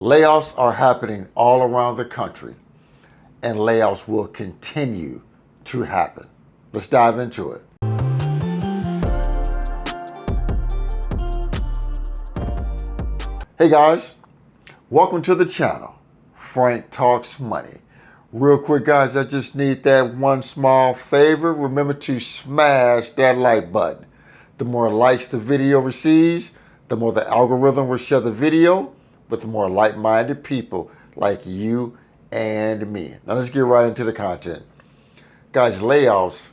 Layoffs are happening all around the country, and layoffs will continue to happen. Let's dive into it. Hey guys, welcome to the channel, Frank Talks Money. Real quick guys, I just need that one small favor. Remember to smash that like button. The more likes the video receives, the more the algorithm will share the video with more like-minded people like you and me. Now let's get right into the content. Guys, layoffs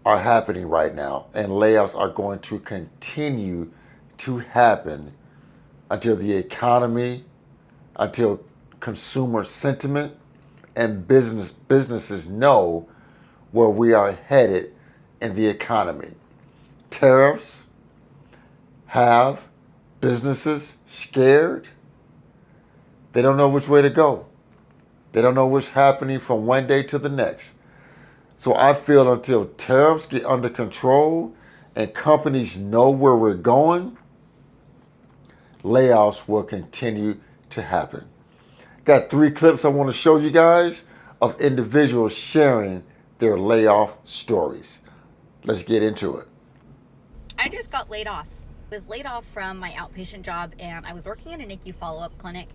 are happening right now, and layoffs are going to continue to happen until the economy, until consumer sentiment and businesses know where we are headed in the economy. Tariffs have businesses scared. They don't know which way to go. They don't know what's happening from one day to the next. So I feel until tariffs get under control and companies know where we're going, layoffs will continue to happen. Got 3 clips I want to show you guys of individuals sharing their layoff stories. Let's get into it. I just got laid off. I was laid off from my outpatient job, and I was working in a NICU follow-up clinic.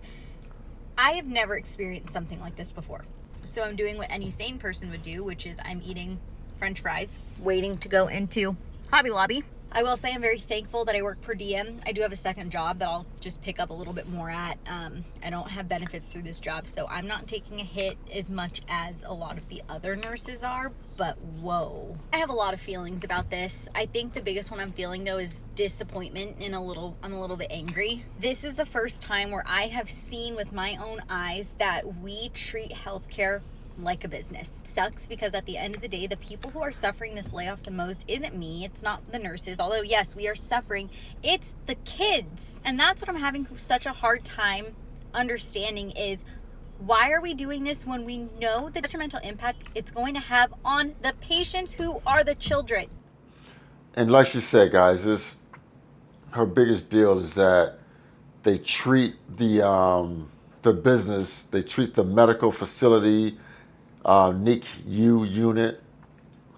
I have never experienced something like this before. So I'm doing what any sane person would do, which is I'm eating French fries, waiting to go into Hobby Lobby. I will say I'm very thankful that I work per diem. I do have a second job that I'll just pick up a little bit more at. I don't have benefits through this job, so I'm not taking a hit as much as a lot of the other nurses are, but whoa. I have a lot of feelings about this. I think the biggest one I'm feeling though is disappointment and I'm a little bit angry. This is the first time where I have seen with my own eyes that we treat healthcare like a business. It sucks because at the end of the day, the people who are suffering this layoff the most isn't me, it's not the nurses, although yes, we are suffering, it's the kids. And that's what I'm having such a hard time understanding is why are we doing this when we know the detrimental impact it's going to have on the patients who are the children. And like she said, guys, her biggest deal is that they treat the business, they treat the medical facility, NICU unit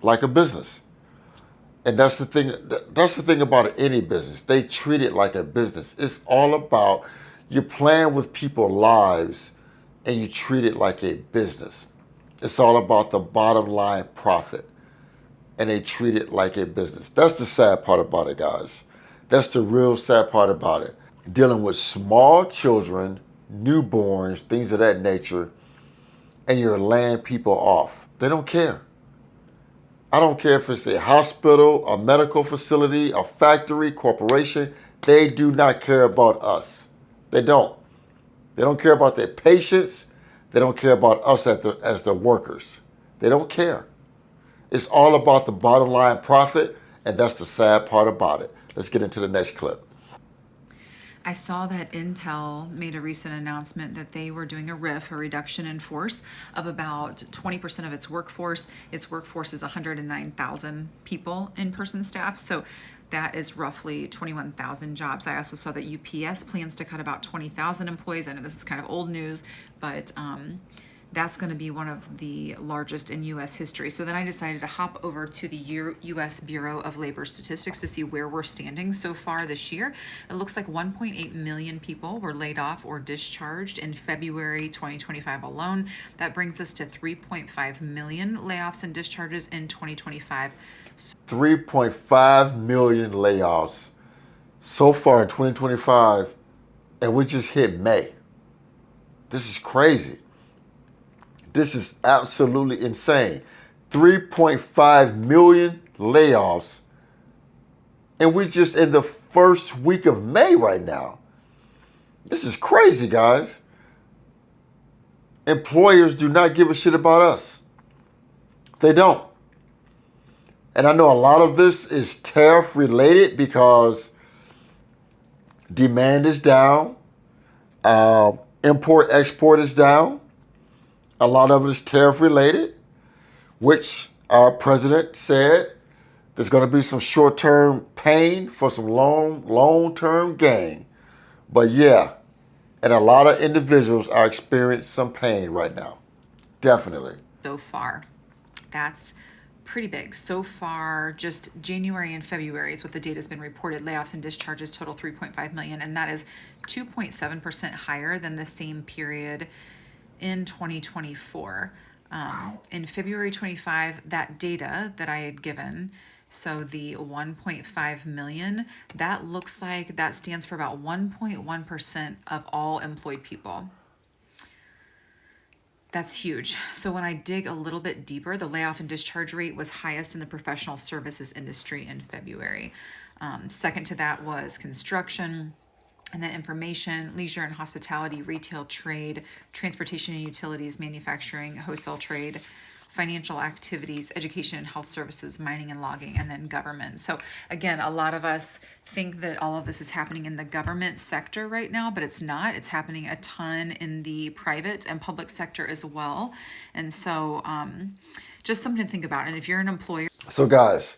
like a business. And that's the thing about any business. They treat it like a business. It's all about you playing with people's lives and you treat it like a business. It's all about the bottom line profit. And they treat it like a business. That's the sad part about it, guys. That's the real sad part about it. Dealing with small children, newborns, things of that nature, and you're laying people off. They don't care. I don't care if it's a hospital, a medical facility, a factory, corporation. They do not care about us. They don't. They don't care about their patients. They don't care about us as the workers. They don't care. It's all about the bottom line profit, and that's the sad part about it. Let's get into the next clip. I saw that Intel made a recent announcement that they were doing a RIF, a reduction in force, of about 20% of its workforce. Its workforce is 109,000 people, in-person staff, so that is roughly 21,000 jobs. I also saw that UPS plans to cut about 20,000 employees. I know this is kind of old news, but that's going to be one of the largest in U.S. history. So then I decided to hop over to the U.S. Bureau of Labor Statistics to see where we're standing so far this year. It looks like 1.8 million people were laid off or discharged in February 2025 alone. That brings us to 3.5 million layoffs and discharges in 2025. 3.5 million layoffs so far in 2025, and we just hit May. This is crazy. This is absolutely insane. 3.5 million layoffs, and we're just in the first week of May right now. This is crazy, guys. Employers do not give a shit about us. They don't. And I know a lot of this is tariff related because demand is down, import export is down. A lot of it is tariff related, which our president said there's going to be some short-term pain for some long-term gain. But yeah, And a lot of individuals are experiencing some pain right now. Definitely. So far. That's pretty big. So far, just January and February is what the data has been reported. Layoffs and discharges total 3.5 million, and that is 2.7% higher than the same period in 2024. In February 25, that data that I had given, so the 1.5 million, that looks like that stands for about 1.1% of all employed people. That's huge. So when I dig a little bit deeper, the layoff and discharge rate was highest in the professional services industry in February. Second to that was construction, and then information, leisure and hospitality, retail, trade, transportation and utilities, manufacturing, wholesale trade, financial activities, education and health services, mining and logging, and then government. So again, a lot of us think that all of this is happening in the government sector right now, but it's not. It's happening a ton in the private and public sector as well. And so just something to think about. And if you're an employer. So guys,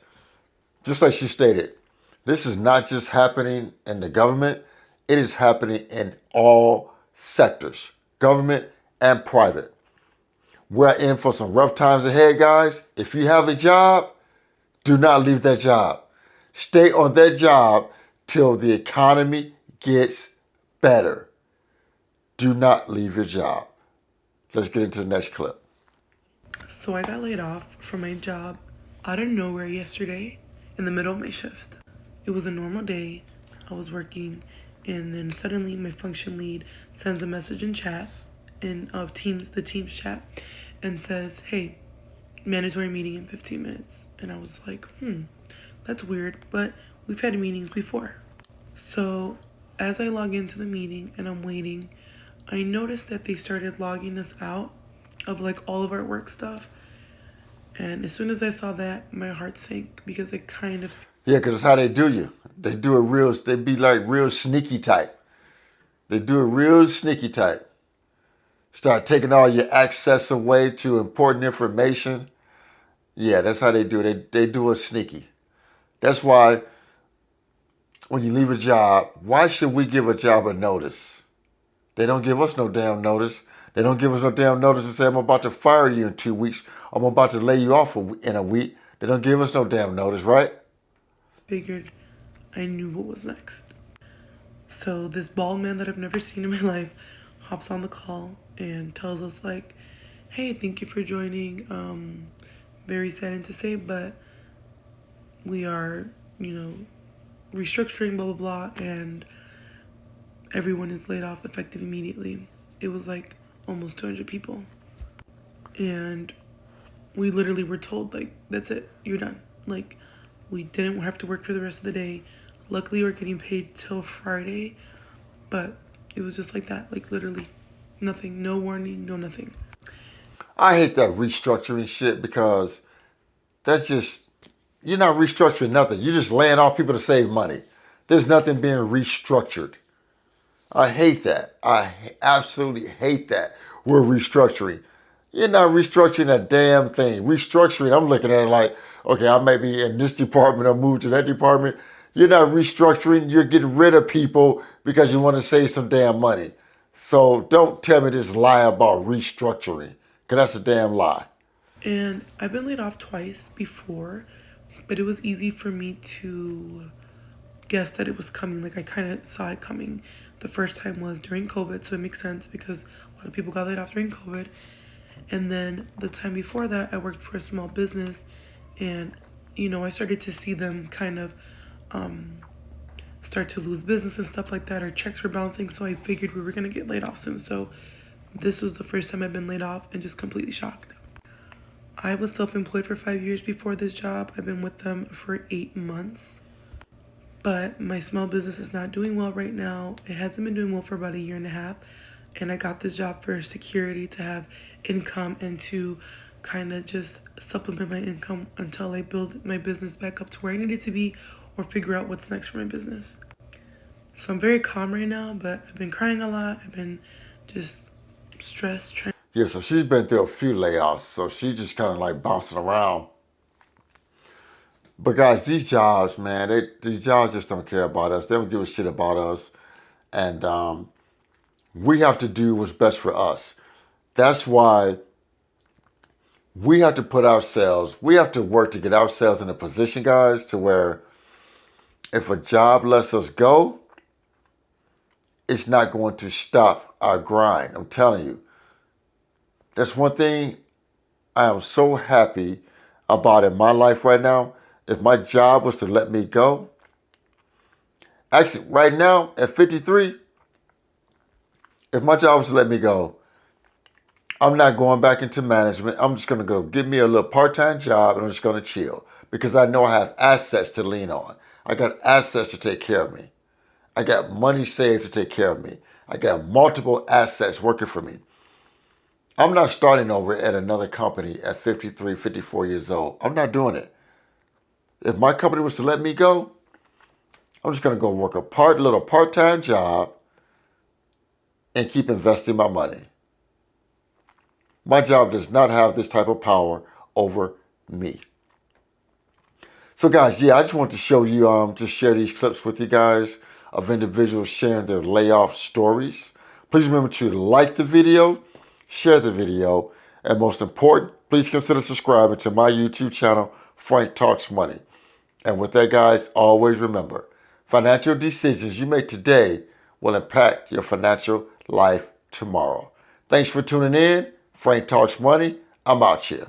just like she stated, this is not just happening in the government. It is happening in all sectors, government and private. We're in for some rough times ahead, guys. If you have a job, do not leave that job. Stay on that job till the economy gets better. Do not leave your job. Let's get into the next clip. So I got laid off from my job out of nowhere yesterday in the middle of my shift. It was a normal day. I was working, and then suddenly my function lead sends a message in chat, in the Teams chat, and says, "Hey, mandatory meeting in 15 minutes." And I was like, that's weird, but we've had meetings before. So as I log into the meeting and I'm waiting, I noticed that they started logging us out of like all of our work stuff. And as soon as I saw that, my heart sank because it kind of... Yeah, because that's how they do you. They do it real, they be like real sneaky type. They do it real sneaky type. Start taking all your access away to important information. Yeah, that's how they do it. They do it sneaky. That's why when you leave a job, why should we give a job a notice? They don't give us no damn notice. They don't give us no damn notice and say, I'm about to fire you in 2 weeks. I'm about to lay you off in a week. They don't give us no damn notice, right? Figured I knew what was next. So this bald man that I've never seen in my life hops on the call and tells us like, "Hey, thank you for joining. Very saddened to say, but we are, restructuring, blah, blah, blah, and everyone is laid off effective immediately." It was like almost 200 people. And we literally were told, like, that's it, you're done. Like, we didn't have to work for the rest of the day. Luckily, we're getting paid till Friday, but it was just like that, like literally nothing, no warning, no nothing. I hate that restructuring shit because that's just, you're not restructuring nothing. You're just laying off people to save money. There's nothing being restructured. I hate that. I absolutely hate that. We're restructuring. You're not restructuring a damn thing. Restructuring, I'm looking at it like, okay, I may be in this department, I'll move to that department. You're not restructuring. You're getting rid of people because you want to save some damn money. So don't tell me this lie about restructuring, because that's a damn lie. And I've been laid off twice before, but it was easy for me to guess that it was coming. Like I kind of saw it coming. The first time was during COVID, so it makes sense because a lot of people got laid off during COVID. And then the time before that, I worked for a small business, and I started to see them kind of start to lose business and stuff like that, or checks were bouncing, so I figured we were gonna get laid off soon. So this was the first time I've been laid off and just completely shocked. I was self-employed for 5 years before this job. I've been with them for 8 months. But my small business is not doing well right now. It hasn't been doing well for about 1.5 years. And I got this job for security, to have income and to kind of just supplement my income until I build my business back up to where I need it to be, or figure out what's next for my business. So I'm very calm right now, but I've been crying a lot. I've been just stressed. Yeah, so she's been through a few layoffs, so she's just kind of like bouncing around. But guys, these jobs, man, these jobs just don't care about us. They don't give a shit about us. And We have to do what's best for us. That's why we have to we have to work to get ourselves in a position, guys, to where if a job lets us go, it's not going to stop our grind. I'm telling you. That's one thing I am so happy about in my life right now. If my job was to let me go, actually, right now at 53, if my job was to let me go, I'm not going back into management. I'm just going to go get me a little part-time job and I'm just going to chill because I know I have assets to lean on. I got assets to take care of me. I got money saved to take care of me. I got multiple assets working for me. I'm not starting over at another company at 53, 54 years old. I'm not doing it. If my company was to let me go, I'm just going to go work a little part-time job and keep investing my money. My job does not have this type of power over me. So guys, yeah, I just want to show you, just share these clips with you guys of individuals sharing their layoff stories. Please remember to like the video, share the video, and most important, please consider subscribing to my YouTube channel, Frank Talks Money. And with that, guys, always remember, financial decisions you make today will impact your financial life tomorrow. Thanks for tuning in. Frank Talks Money. I'm out here.